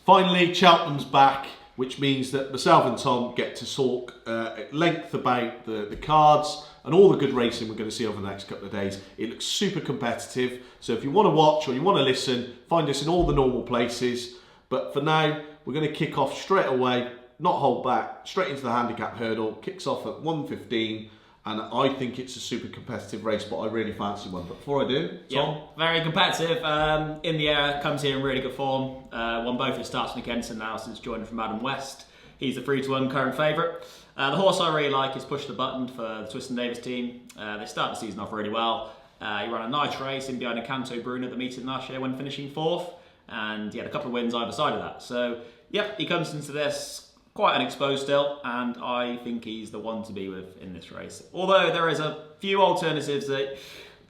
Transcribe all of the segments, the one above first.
Finally, Cheltenham's back, which means that myself and Tom get to talk at length about the cards and all the good racing we're going to see over the next couple of days. It looks super competitive, so if you want to watch or you want to listen, find us in all the normal places. But for now, we're going to kick off straight away, not hold back, straight into the handicap hurdle. Kicks off at 1:15. And I think it's a super competitive race, but I really fancy one. But before I do, Tom? Yeah, very competitive. In the air, comes here in really good form. Won both his starts in Kenton now since joining from Adam West. He's the 3-1 current favourite. The horse I really like is Push the Button for the Twist and Davis team. They start the season off really well. He ran a nice race in behind a Canto Bruno at the meeting last year when finishing 4th. And he had a couple of wins either side of that. So, yep, he comes into this quite unexposed still, and I think he's the one to be with in this race. Although there is a few alternatives that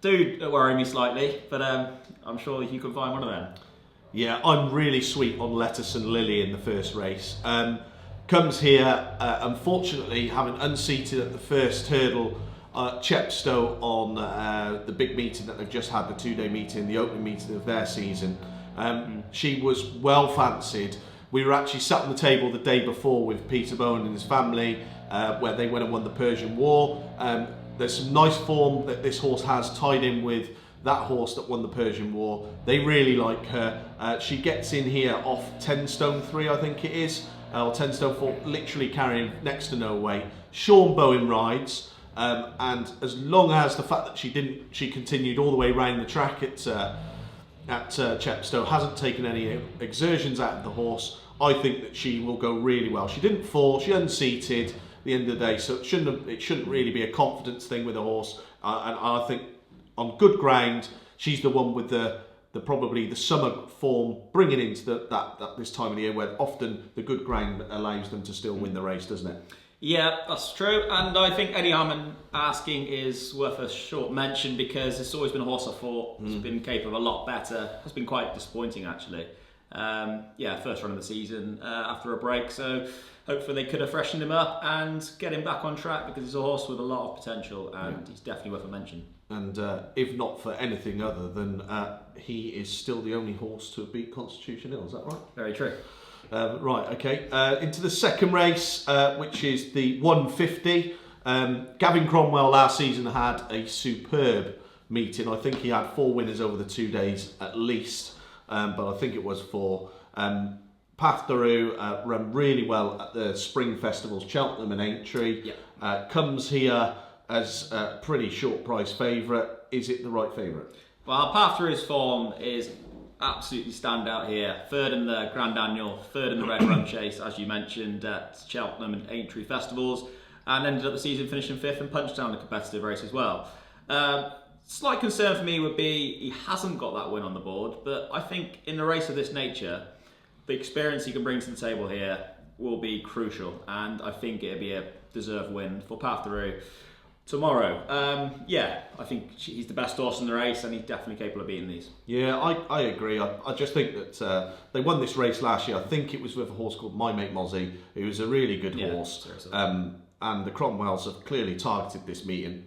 do worry me slightly, but I'm sure you can find one of them. Yeah, I'm really sweet on Lettuce and Lily in the first race. Comes here, unfortunately, having unseated at the first hurdle Chepstow on the big meeting that they've just had, the 2-day meeting, the opening meeting of their season. She was well fancied. We were actually sat on the table the day before with Peter Bowen and his family, where they went and won the Persian War. There's some nice form that this horse has tied in with that horse that won the Persian War. They really like her. She gets in here off 10 stone 3, I think it is, or 10 stone 4, literally carrying next to no weight. Sean Bowen rides, and as long as the fact that she continued all the way around the track at Chepstow, hasn't taken any exertions out of the horse, I think that she will go really well. She didn't fall, she unseated at the end of the day, so it shouldn't really be a confidence thing with a horse. And I think on good ground, she's the one with the probably the summer form bringing into that this time of the year, where often the good ground allows them to still win the race, doesn't it? Yeah, that's true, and I think Eddie Harmon asking is worth a short mention because it's always been a horse I thought has been capable of a lot better. Has been quite disappointing actually. First run of the season after a break, so hopefully they could have freshened him up and get him back on track because he's a horse with a lot of potential and he's definitely worth a mention. And if not for anything other than he is still the only horse to beat Constitution Hill, is that right? Very true. Right, okay. Into the second race, which is the 150. Gavin Cromwell last season had a superb meeting. I think he had 4 winners over the 2 days at least, but I think it was 4. Path Daru ran really well at the spring festivals, Cheltenham and Aintree. Yeah. Comes here as a pretty short price favourite. Is it the right favourite? Well, Path Daru's form is absolutely stand out here. 3rd in the Grand Annual, 3rd in the Red Run Chase, as you mentioned, at Cheltenham and Aintree festivals, and ended up the season finishing 5th and punched down a competitive race as well. Slight concern for me would be he hasn't got that win on the board, but I think in a race of this nature, the experience he can bring to the table here will be crucial, and I think it'll be a deserved win for Path Daru tomorrow. I think he's the best horse in the race and he's definitely capable of beating these. Yeah, I agree. I just think that they won this race last year. I think it was with a horse called My Mate Mozzie, who was a really good horse. And the Cromwells have clearly targeted this meeting.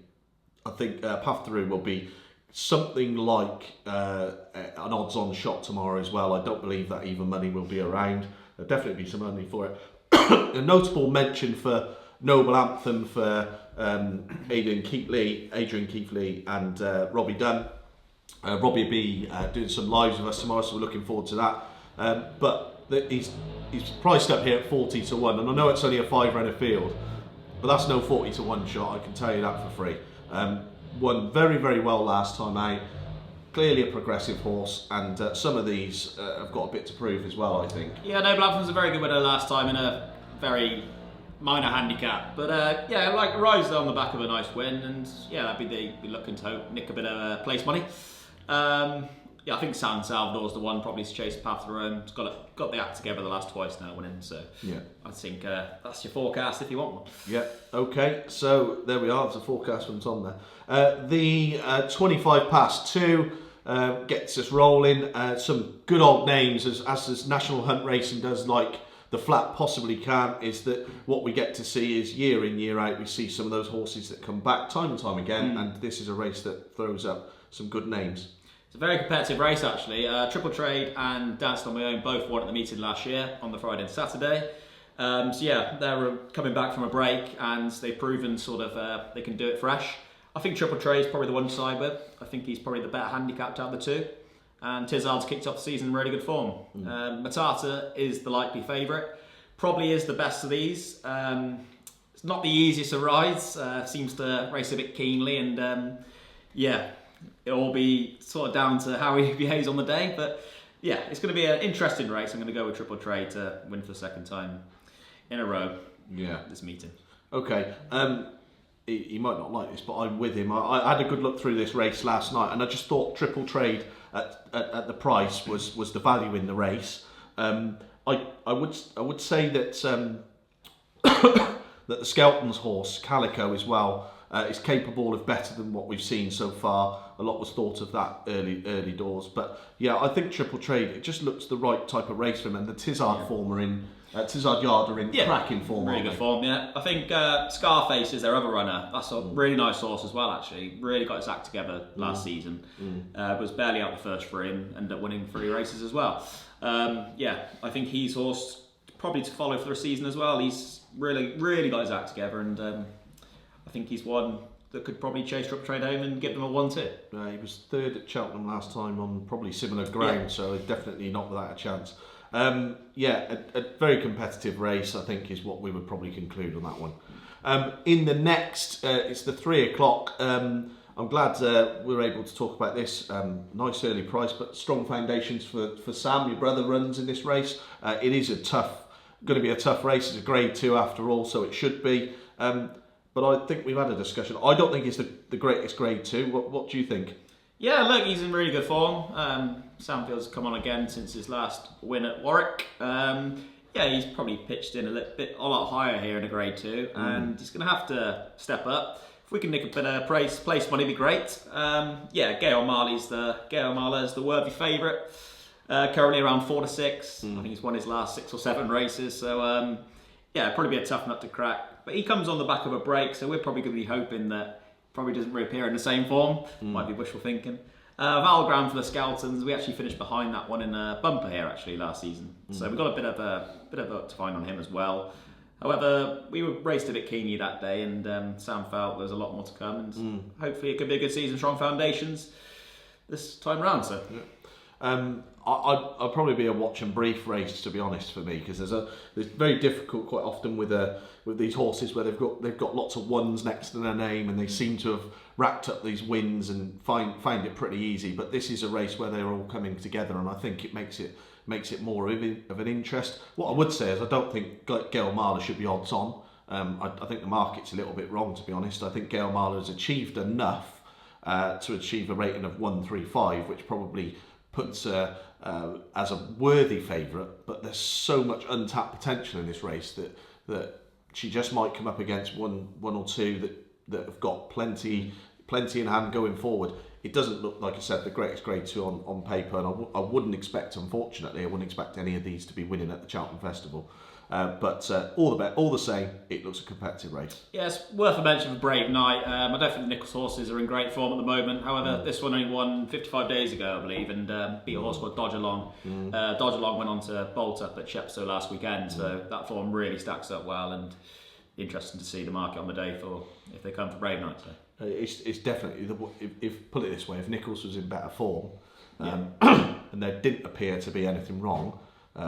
I think Path Daru will be something like an odds-on shot tomorrow as well. I don't believe that even money will be around. There'll definitely be some money for it. A notable mention for Noble Anthem for Adrian Keithley and Robbie Dunn. Robbie will be doing some lives with us tomorrow, so we're looking forward to that. But he's priced up here at 40 to 1, and I know it's only a 5-runner field, but that's no 40 to 1 shot, I can tell you that for free. Won very, very well last time out. Clearly a progressive horse, and some of these have got a bit to prove as well, I think. Yeah, Noble Anthem was a very good winner last time in a very minor handicap, but rides on the back of a nice win, and they'd be looking to nick a bit of place money. I think San Salvador's the one probably to chase Path Daru. It's got the act together the last twice now winning, so yeah, I think that's your forecast if you want one. Yeah, okay, so there we are. There's a forecast from Tom there. The 25 past 2 gets us rolling. Some good old names, as National Hunt Racing does, like the flat possibly can, is that what we get to see is year in, year out, we see some of those horses that come back time and time again, and this is a race that throws up some good names. It's a very competitive race actually. Triple Trade and Dancing on My Own both won at the meeting last year on the Friday and Saturday. So yeah, they're coming back from a break and they've proven sort of they can do it fresh. I think Triple Trade is probably the one to side with. I think he's probably the better handicapped out of the two. And Tizard's kicked off the season in really good form. Matata is the likely favourite. Probably is the best of these. It's not the easiest of rides. Seems to race a bit keenly and yeah, it'll all be sort of down to how he behaves on the day. But yeah, it's going to be an interesting race. I'm going to go with Triple Trade to win for the second time in a row. Yeah, this meeting. Okay. He might not like this, but I'm with him. I had a good look through this race last night, and I just thought Triple Trade at the price was the value in the race. I would say that that the Skelton's horse Calico as well is capable of better than what we've seen so far. A lot was thought of that early doors, but yeah, I think Triple Trade, it just looks the right type of race for him, and the Tizard form are in. Tizard Yard are in cracking form. Really good form, yeah. I think Scarface is their other runner. That's a really nice horse as well, actually. Really got his act together last season. Was barely out the first for him, ended up winning 3 races as well. Yeah, I think he's horse probably to follow for the season as well. He's really got his act together, and I think he's one that could probably chase Triple Trade home and get them a 1-2. He was third at Cheltenham last time on probably similar ground, so definitely not without a chance. Yeah, a very competitive race, I think, is what we would probably conclude on that one. In the next, it's the 3 o'clock. I'm glad we're able to talk about this. Nice early price, but strong foundations for Sam. Your brother runs in this race. It is going to be a tough race. It's a Grade 2 after all, so it should be. But I think we've had a discussion. I don't think it's the greatest Grade 2. What do you think? Yeah, look, he's in really good form. Samfield's come on again since his last win at Warwick. Yeah, he's probably pitched in a lot higher here in a Grade 2, and he's going to have to step up. If we can nick a bit of place money, it'd be great. Yeah, Gail Marley's the worthy favourite. Currently around 4 to 6. I think he's won his last 6 or 7 races, so yeah, probably be a tough nut to crack. But he comes on the back of a break, so we're probably going to be hoping that probably doesn't reappear in the same form. Might be wishful thinking. Valgram for the Skeltons. We actually finished behind that one in a bumper here actually last season, so we've got a bit of a to find on him as well. However, we raced a bit keenly that day, and Sam felt there's a lot more to come, and hopefully it could be a good season, strong foundations this time round. So. Yeah. I'll probably be a watch and brief race, to be honest, for me, because it's very difficult quite often with these horses where they've got lots of ones next to their name, and they seem to have racked up these wins and find it pretty easy. But this is a race where they're all coming together, and I think it makes it more of an interest. What I would say is I don't think Gail Marler should be odds on. I think the market's a little bit wrong, to be honest. I think Gail Marler has achieved enough to achieve a rating of 135, which probably puts her as a worthy favourite, but there's so much untapped potential in this race that she just might come up against one or two that have got plenty in hand going forward. It doesn't look, like I said, the greatest Grade 2 on paper, and I wouldn't expect, unfortunately, any of these to be winning at the Cheltenham Festival. But all the same, it looks a competitive race. Yeah, it's worth a mention for Brave Knight. I don't think Nichols' horses are in great form at the moment. However, this one only won 55 days ago, I believe, and beat a horse called Dodge Along. Dodge Along went on to bolt up at Chepstow last weekend, so that form really stacks up well, and interesting to see the market on the day for if they come for Brave Knight. So. It's definitely, if put it this way, if Nichols was in better form, and there didn't appear to be anything wrong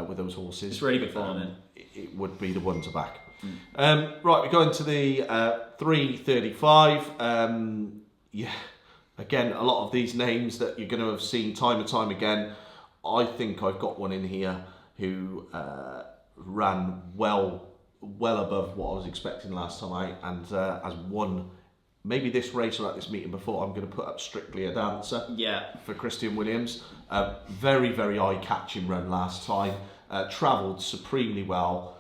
with those horses, it's really good form. It would be the one to back. Right, we go into the 3:35. Yeah, again, a lot of these names that you're going to have seen time and time again. I think I've got one in here who ran well above what I was expecting last time out, and has won maybe this race or at this meeting before. I'm going to put up Strictly a Dancer for Christian Williams. Very, very eye-catching run last time. Travelled supremely well.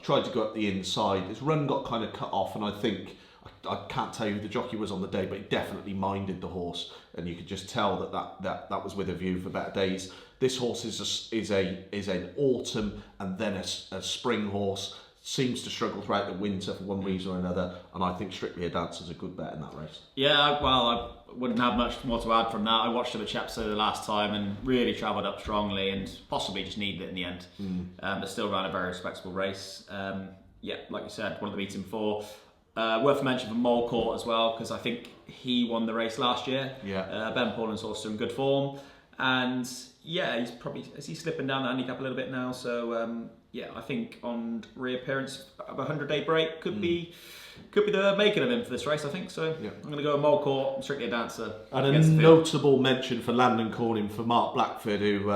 Tried to go up the inside. His run got kind of cut off, and I think, I can't tell you who the jockey was on the day, but he definitely minded the horse, and you could just tell that was with a view for better days. This horse is an autumn and then a spring horse. seems to struggle throughout the winter for one reason or another, and I think Strictly a Dancer's a good bet in that race. Yeah, well, I wouldn't have much more to add from that. I watched him at Chepstow the last time and really travelled up strongly and possibly just needed it in the end. But still ran a very respectable race. Yeah, like you said, one of the beats him before. Worth a mention for Molecourt as well, because I think he won the race last year. Yeah. Ben Paulin's also in good form. And yeah, is he slipping down the handicap a little bit now? So yeah, I think on reappearance of a 100-day break could be the making of him for this race, I think. So yeah. I'm going to go with Molecourt and Strictly a Dancer. And a notable mention for Landon Corning for Mark Blackford, who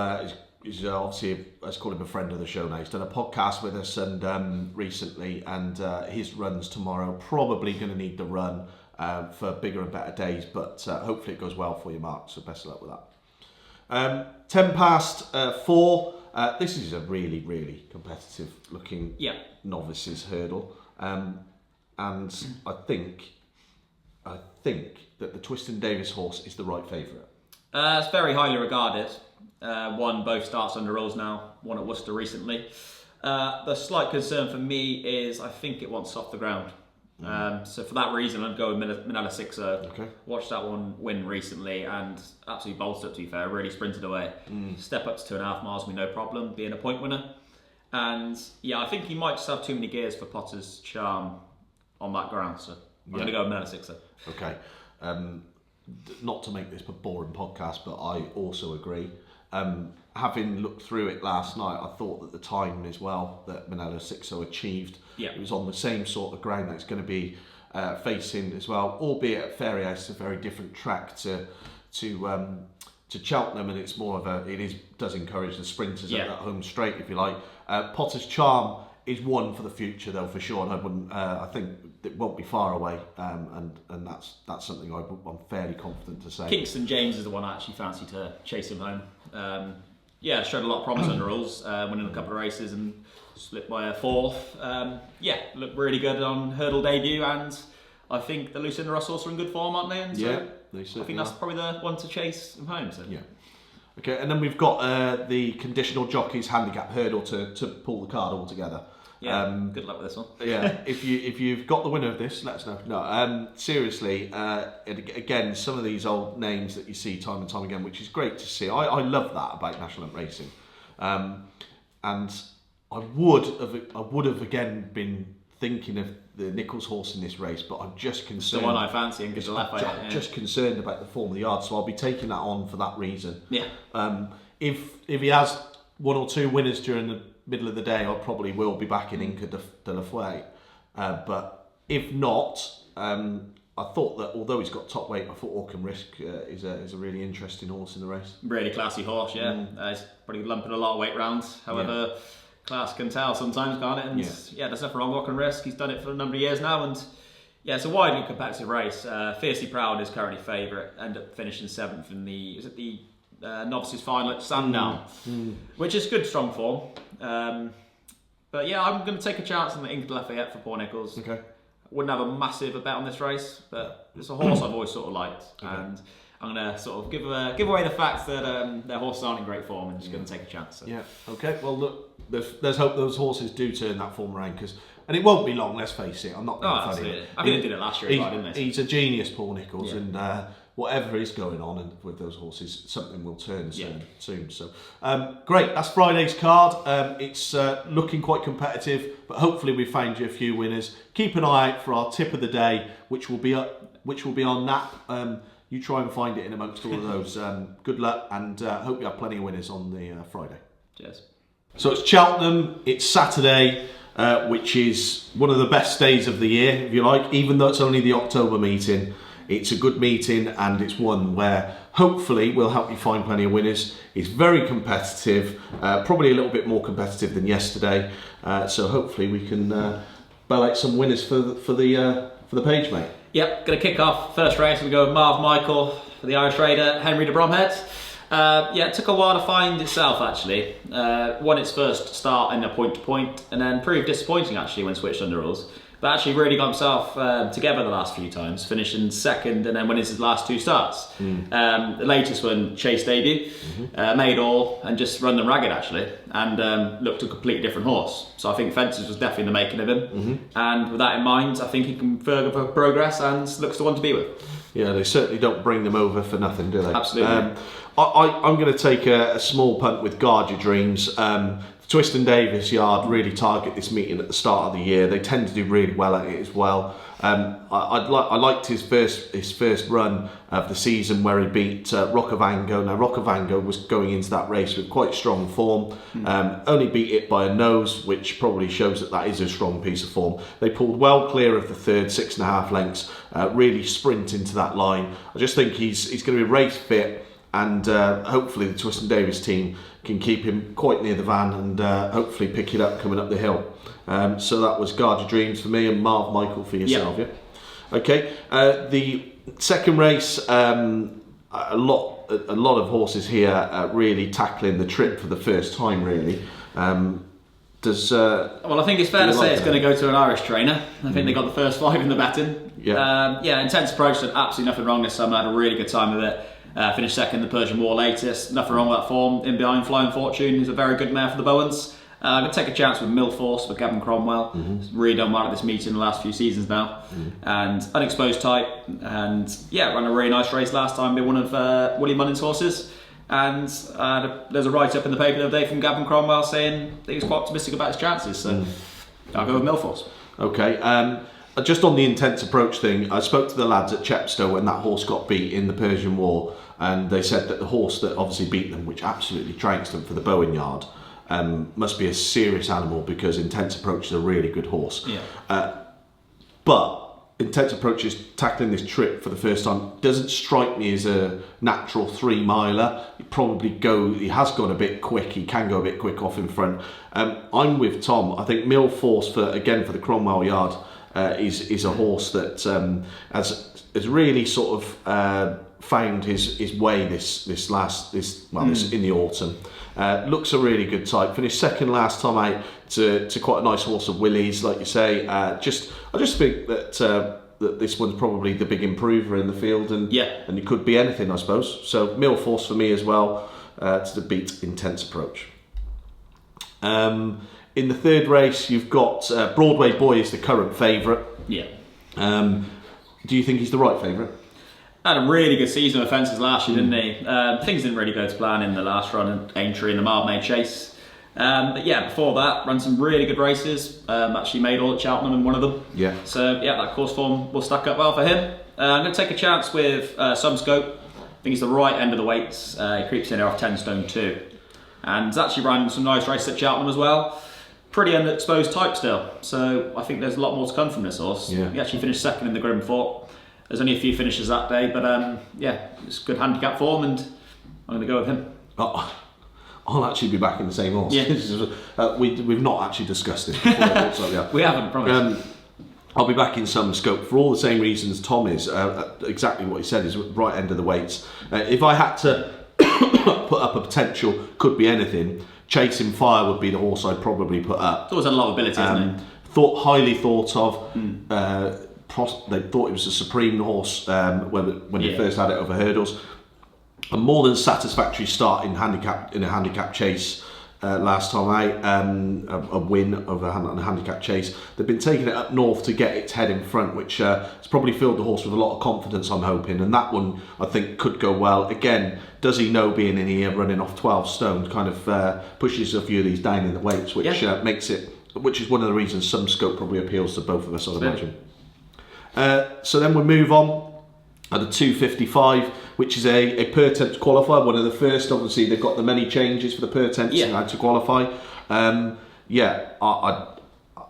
is obviously, let's call him a friend of the show now. He's done a podcast with us and recently, and his runs tomorrow. Probably going to need the run for bigger and better days, but hopefully it goes well for you, Mark. So best of luck with that. 10 past 4. This is a really, really competitive looking novices hurdle. And I think that the Twiston Davis horse is the right favourite. It's very highly regarded. Won both starts under rules now, won at Worcester recently. The slight concern for me is I think it wants off the ground. So for that reason, I'd go with Minella 6-0. Okay. Watched that one win recently and absolutely bolstered up, to be fair. Really sprinted away. Step up to 2.5 miles with no problem, being a point winner. And yeah, I think he might just have too many gears for Potter's charm on that ground. So I'm going to go with Minella 6-0. Okay. Not to make this a boring podcast, but I also agree. Having looked through it last night, I thought that the time as well that Minella 6-0 achieved, it was on the same sort of ground that it's going to be facing as well, albeit at Fairyhouse, a very different track to Cheltenham, and it's more of does encourage the sprinters at that home straight, if you like. Potter's Charm is one for the future though, for sure, and I think it won't be far away, and that's something I'm fairly confident to say. Kingston James is the one I actually fancy to chase him home. Showed a lot of promise under rules, winning a couple of races and slipped by a 4th. Looked really good on hurdle debut, and I think the Lucinda Russells are in good form, aren't they? And so they certainly I think that's probably the one to chase him home. So. Yeah. Okay, and then we've got the conditional jockey's handicap hurdle to pull the card all together. Yeah, good luck with this one. Yeah, if you've got the winner of this, let us know. No, seriously, again, some of these old names that you see time and time again, which is great to see. I love that about National Hunt Racing, and I would have again been thinking of the Nichols horse in this race, but I'm just concerned. The one I fancy and get the left I'm just concerned about the form of the yard, so I'll be taking that on for that reason. Yeah. If he has one or two winners during the middle of the day, I probably will be back in Inca de la Fouet. But if not, I thought that although he's got top weight, I thought Orcam Risk is a really interesting horse in the race. Really classy horse, yeah. He's probably lumping a lot of weight round. However, class can tell sometimes, can't it? And there's nothing wrong with Orcam Risk. He's done it for a number of years now, and it's a widely competitive race. Fiercely Proud is currently favourite. Ended up finishing 7th in the novices final at Sandown, which is good, strong form. But yeah, I'm going to take a chance on the Inca de la Fouet for Paul Nichols. Okay. Wouldn't have a massive bet on this race, but it's a horse I've always sort of liked, and I'm going to sort of give away the fact that their horses aren't in great form, and just going to take a chance. So. Yeah. Okay. Well, look, there's hope those horses do turn that form around, and it won't be long. Let's face it. I'm not going to funny. Absolutely. I think they did it last year, didn't they? He's a genius, Paul Nichols, and whatever is going on and with those horses, something will turn soon. So, great. That's Friday's card. It's looking quite competitive, but hopefully we found you a few winners. Keep an eye out for our tip of the day, which will be on NAP. You try and find it in amongst all of those. Good luck, and hope you have plenty of winners on the Friday. Cheers. So it's Cheltenham. It's Saturday, which is one of the best days of the year, if you like. Even though it's only the October meeting, it's a good meeting, and it's one where hopefully we'll help you find plenty of winners. It's very competitive, probably a little bit more competitive than yesterday. So hopefully we can bell out some winners for the page, mate. Yep, going to kick off first race. We go with Marv Michael for the Irish Raider, Henry de Bromhead. It took a while to find itself actually. Won its first start in a point to point, and then proved disappointing actually when switched under rules. but actually really got himself together the last few times, finishing second and then winning his last 2 starts. The latest one, Chase debut, made all and just run them ragged actually, and looked a completely different horse. So I think Fences was definitely the making of him, and with that in mind, I think he can further progress and looks the one to be with. Yeah, they certainly don't bring them over for nothing, do they? Absolutely. I'm going to take a small punt with Guard Your Dreams. Twiston Davis yard really target this meeting at the start of the year. They tend to do really well at it as well. I liked his first run of the season where he beat Rockavango. Now Rockavango was going into that race with quite strong form. Only beat it by a nose, which probably shows that is a strong piece of form. They pulled well clear of the third, 6.5 lengths. Really sprint into that line. I just think he's going to be race fit. And hopefully the Twiston Davis team can keep him quite near the van and hopefully pick it up coming up the hill. So that was Guard Your Dreams for me and Marv Michael for yourself. Yeah. Okay. The second race, a lot of horses here really tackling the trip for the first time. Really. Well, I think it's fair to say it's going to go to an Irish trainer. I think they got the first 5 in the betting. Yeah. Intense Approach did absolutely nothing wrong this summer. Had a really good time with it. Finished second in the Persian War latest. Nothing wrong with that form. In behind Flying Fortune, who's a very good mare for the Bowens. I'm going to take a chance with Millforce for Gavin Cromwell. He's really done well at this meeting in the last few seasons now. And Unexposed Type. And ran a really nice race last time. Been one of Willie Munning's horses. And there's a write-up in the paper the other day from Gavin Cromwell saying that he was quite optimistic about his chances. So I'll go with Millforce. Okay. Just on the Intense Approach thing, I spoke to the lads at Chepstow when that horse got beat in the Persian War, and they said that the horse that obviously beat them, which absolutely trounced them for the Bowen Yard, must be a serious animal because Intense Approach is a really good horse. But Intense Approach is tackling this trip for the first time. Doesn't strike me as a natural 3-miler. He has gone a bit quick. He can go a bit quick off in front. I'm with Tom. I think Millforce for the Cromwell Yard. Is a horse that has really sort of found his way this in the autumn. Looks a really good type. Finished second last time out to quite a nice horse of Willie's, like you say. I just think that this one's probably the big improver in the field, and it could be anything, I suppose. So Millforce for me as well to beat Intense Approach. In the third race, you've got Broadway Boy is the current favourite. Yeah. Do you think he's the right favourite? Had a really good season of Fences last year, didn't he? Things didn't really go to plan in the last run in Aintree and the Mildmay Chase. But before that, ran some really good races. Actually made all at Cheltenham in one of them. Yeah. So that course form will stack up well for him. I'm going to take a chance with Some Scope. I think he's the right end of the weights. He creeps in there off 10 stone 2. And he's actually ran some nice races at Cheltenham as well. Pretty Unexposed Type still, so I think there's a lot more to come from this horse. He actually finished second in the Grim Fort. There's only a few finishes that day, but it's good handicap form, and I'm going to go with him. I'll actually be back in the same horse. Yeah. We've not actually discussed it before. So, we haven't, promise. I'll be back in Some Scope for all the same reasons Tom is. Exactly what he said is right end of the weights. If I had to put up a potential, could be anything, Chasing Fire would be the horse I'd probably put up. It's always had a lot of ability, isn't it? Highly thought of. They thought it was a supreme horse when they first had it over hurdles. A more than satisfactory start in a handicap chase last time out. A win over a handicap chase. They've been taking it up north to get its head in front, which has probably filled the horse with a lot of confidence, I'm hoping. And that one, I think, could go well. Again, does he know being in here running off 12 stone kind of pushes a few of these down in the weights, which makes it, which is one of the reasons Some Scope probably appeals to both of us, I'd imagine. So then we move on at the 255, which is a per tenth qualifier, one of the first. Obviously, they've got the many changes for the per tenths to qualify.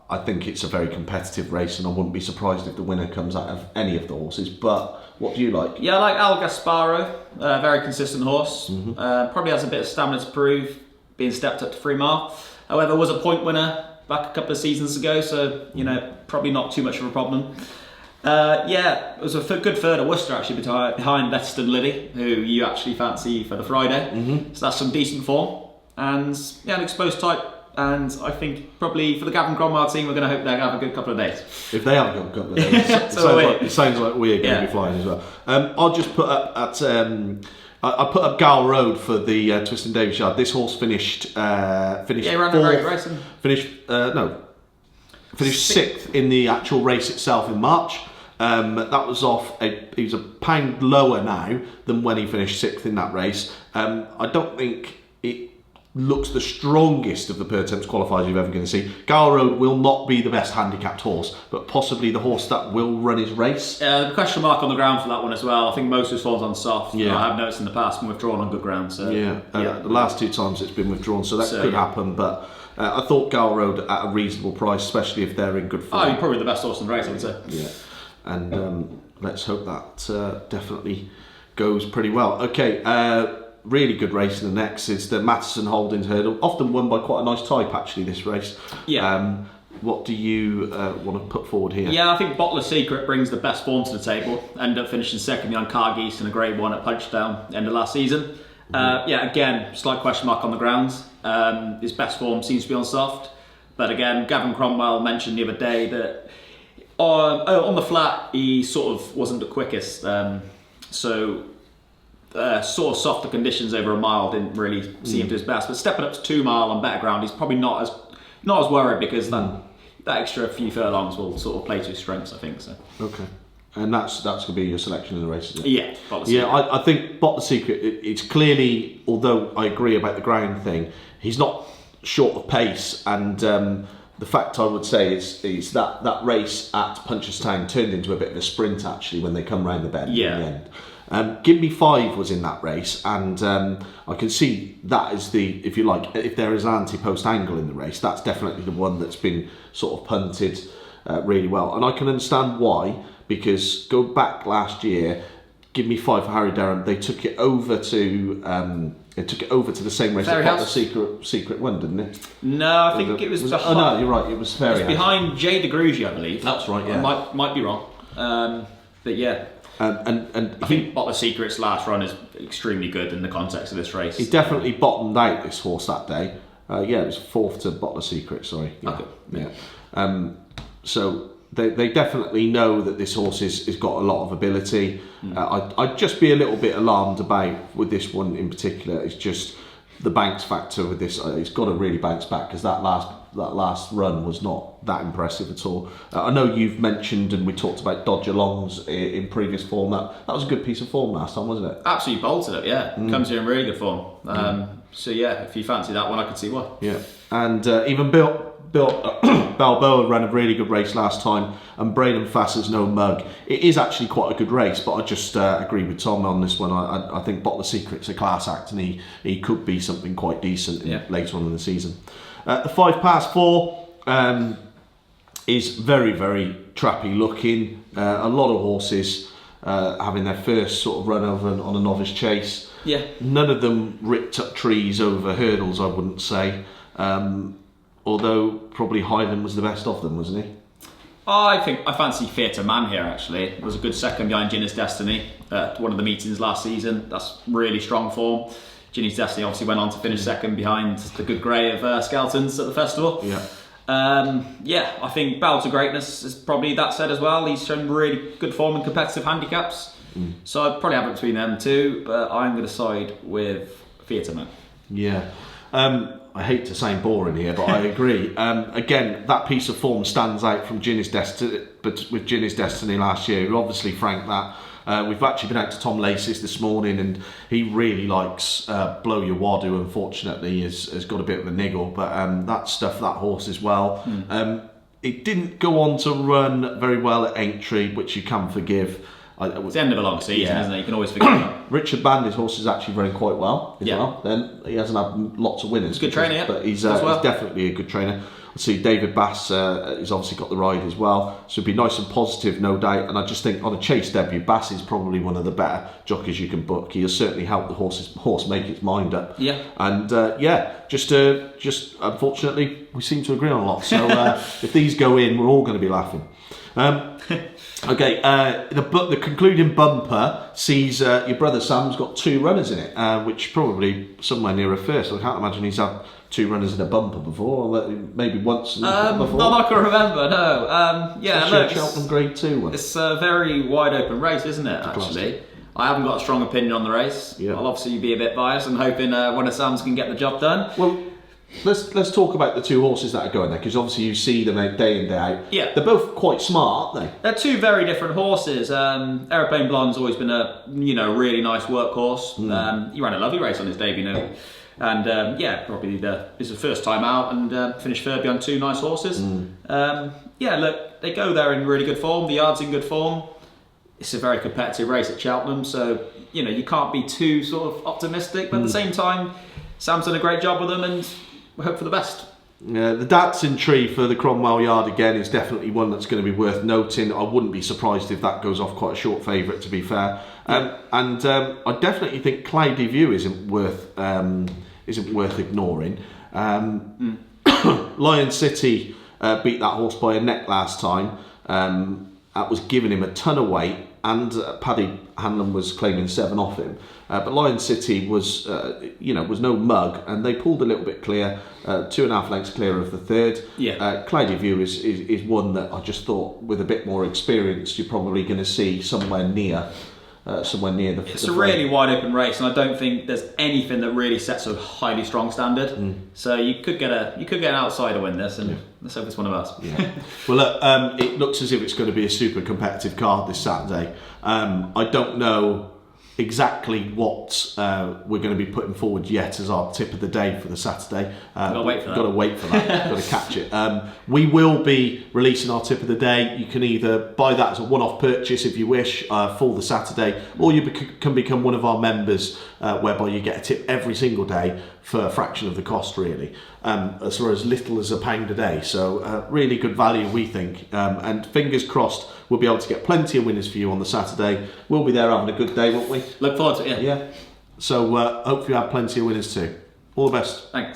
I think it's a very competitive race, and I wouldn't be surprised if the winner comes out of any of the horses. But what do you like? Yeah, I like Al Gasparo, a very consistent horse. Probably has a bit of stamina to prove, being stepped up to 3 mile. However, was a point winner back a couple of seasons ago, so probably not too much of a problem. It was a good third at Worcester actually behind Letterston Lily, who you actually fancy for the Friday. So that's some decent form. And an Exposed Type and I think probably for the Gavin Cromwell team, we're going to hope they'll have a good couple of days. If they have a good couple of days, it sounds like we're going to be flying as well. I'll just put up at I put up Gal Road for the Twist and Davis Yard. This horse finished he ran a very good race. Finished sixth in the actual race itself in March. That was he was a pound lower now than when he finished sixth in that race. I don't think it looks the strongest of the per temps qualifiers you're ever going to see. Gal Road will not be the best handicapped horse, but possibly the horse that will run his race. The question mark on the ground for that one as well. I think most of his forms on soft. Yeah. I have noticed in the past been withdrawn on good ground. So the last 2 times it's been withdrawn, so that could happen. But I thought Gal Road at a reasonable price, especially if they're in good form. He's probably the best horse in the race, I would say. Yeah, and let's hope that definitely goes pretty well. Okay. Really good race in the next is the Matheson Holdings Hurdle, often won by quite a nice type actually this race. Yeah. What do you want to put forward here? Yeah, I think Bottler Secret brings the best form to the table. Ended up finishing second behind Cargeese in a Grade 1 at Punchdown end of last season. Again, slight question mark on the grounds. His best form seems to be on soft, but again, Gavin Cromwell mentioned the other day that on the flat he sort of wasn't the quickest. Sort of softer conditions over a mile didn't really see him to his best, but stepping up to 2 mile on better ground, he's probably not as worried because that extra few furlongs will sort of play to his strengths, I think. So. Okay, and that's going to be your selection in the race, isn't it? Yeah, I think Bot the Secret. It's clearly, although I agree about the ground thing, he's not short of pace, and the fact I would say is that race at Punchestown turned into a bit of a sprint actually when they come round the bend in the end. Give Me 5 was in that race, and I can see that is if you like, if there is an anti-post angle in the race, that's definitely the one that's been sort of punted really well, and I can understand why, because go back last year, Give Me 5 for Harry Derham, they took it over to the same race that the Secret won, didn't it? No, I think it was behind. Oh no, you're right. It was Fairy House. Behind Jay de Grugy, I believe. That's right. Yeah, I might be wrong, but yeah. And I think Bottler Secret's last run is extremely good in the context of this race. He definitely bottomed out this horse that day. It was 4th to Bottler Secret. Sorry. Yeah. Okay. Yeah. So they definitely know that this horse has got a lot of ability. I'd just be a little bit alarmed about with this one in particular. It's just the bounce factor with this. It's got to really bounce back because that last run was not that impressive at all. I know you've mentioned and we talked about Dodger Longs in previous form. That was a good piece of form last time, wasn't it? Absolutely bolted it. Yeah, comes here in really good form. So yeah, if you fancy that one, I could see why. Yeah, and even Bill Balboa ran a really good race last time, and Braden Fass's No Mug. It is actually quite a good race, but I just agree with Tom on this one. I think Bottler Secret's a class act, and he could be something quite decent later on in the season. The 5 past 4 is very, very trappy looking. A lot of horses having their first sort of run over on a novice chase. Yeah. None of them ripped up trees over hurdles, I wouldn't say. Although probably Highland was the best of them, wasn't he? I fancy Theatre Man here actually. It was a good second behind Ginny's Destiny at one of the meetings last season. That's really strong form. Ginny's Destiny obviously went on to finish second behind the good grey of Skelton's at the festival. Yeah. I think Battle to Greatness is probably that said as well. He's shown really good form in competitive handicaps. So I'd probably have it between them two, but I'm going to side with Theatre Man. Yeah. I hate to sound boring here, but I agree. Again, that piece of form stands out from Ginny's Destiny, but with Ginny's Destiny last year, who obviously franked that. We've actually been out to Tom Laces this morning, and he really likes Blow Your Wad, who unfortunately has got a bit of a niggle, but that horse as well. It didn't go on to run very well at Aintree, which you can forgive. It's the end of a long season, isn't it? You can always forget that. Richard Bandy's horse is actually running quite well as well. Then he hasn't had lots of winners. He's a good trainer, but he's definitely a good trainer. I see David Bass has obviously got the ride as well, so it'd be nice and positive, no doubt. And I just think on a chase debut, Bass is probably one of the better jockeys you can book. He has certainly helped the horse make its mind up. Yeah. And just unfortunately, we seem to agree on a lot. So if these go in, we're all going to be laughing. Okay, the concluding bumper sees your brother Sam's got 2 runners in it, which probably somewhere near a first. I can't imagine he's had two runners in a bumper before, or maybe once before? I'm not going to remember, no. Yeah, look, Cheltenham Grade 2 one. It's a very wide open race, isn't it, actually? I haven't got a strong opinion on the race. Yeah. I'll obviously be a bit biased and hoping one of Sam's can get the job done. Well, let's talk about the two horses that are going there, because obviously you see them out day in, day out. Yeah. They're both quite smart, aren't they? They're two very different horses. Aeroplane Blonde's always been a really nice workhorse. He ran a lovely race on his debut, and probably it's the first time out, and finished third behind two nice horses. Look, they go there in really good form. The yard's in good form. It's a very competitive race at Cheltenham, so you can't be too sort of optimistic. But at the same time, Sam's done a great job with them, and we hope for the best. The Datsun tree for the Cromwell Yard again is definitely one that's going to be worth noting. I wouldn't be surprised if that goes off quite a short favourite, to be fair. I definitely think Cloudy View isn't worth ignoring. Lion City beat that horse by a neck last time. That was giving him a ton of weight, and Paddy Hanlon was claiming 7 off him. But Lion City was no mug, and they pulled a little bit clear, 2.5 lengths clear of the third. Cloudy View is one that I just thought, with a bit more experience, you're probably going to see somewhere near the. It's a really wide open race, and I don't think there's anything that really sets a highly strong standard. So you could get an outsider win this, and let's hope it's one of us. Yeah. Well, look, it looks as if it's going to be a super competitive card this Saturday. I don't know exactly what we're going to be putting forward yet as our tip of the day for the Saturday. Got to wait for that. Got to catch it. We will be releasing our tip of the day. You can either buy that as a one-off purchase if you wish for the Saturday, or you can become one of our members, whereby you get a tip every single day for a fraction of the cost, really, as little as £1 a day. So really good value, we think, and fingers crossed we'll be able to get plenty of winners for you on the Saturday. We'll be there having a good day, won't we? Look forward to it. Yeah. So hope you have plenty of winners too. All the best. Thanks.